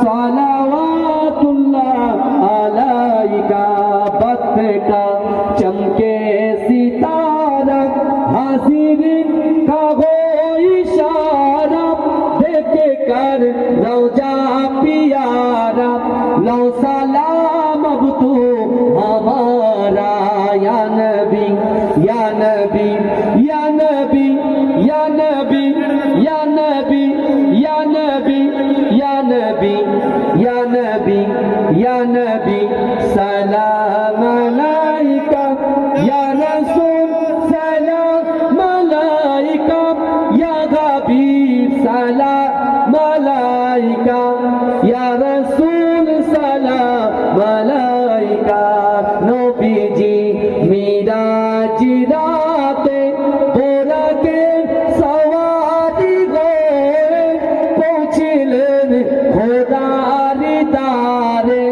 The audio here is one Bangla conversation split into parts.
सलावातुल्लाह अलैका बत्ता चमके सितारा हाजिर का हो इशारा देखे कर रौजा पियारा लो सलाम अब तू हमारा या नबी या नबी या नबी या नबी या नबी या नबी या नबी या नबी या नबी सलाम अलैका या रसूल सलाम अलैका या हबीब सलाम अलैका या रसूल सलाम अलैका नबीजी मिराज राते बोराके सवारी गोए पहुँचिलेन খোদার দারে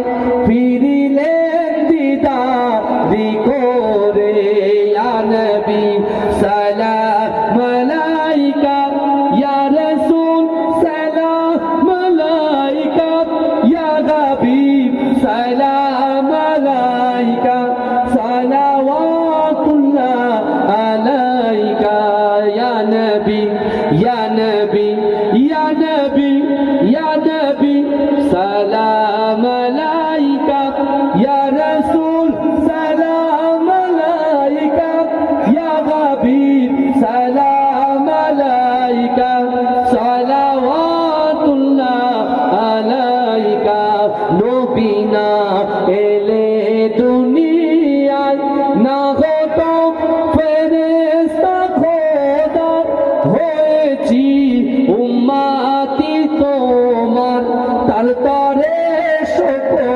ফিরিলেন দিদারি করে ইয়া নবী সালাম আলাইকা ইয়া রাসূল সালাম আলাইকা ইয়া হাবিব সালাম আলাইকা সালাওয়াতুল্লাহ আলাইকা ইয়া নবী ইয়া নবী ইয়া নবী ইয়া নবী সালাম আলাইকা ইয়া রাসূল সালাম আলাইকা ইয়া হাবিব সালাম আলাইকা সালাওয়াতুল্লাহ আলাইকা নবী না এলে দুনিয়ায় না হতো ফেরেশতা খোদা হয়েছি উম্মতি তোমার তার তরে শোকর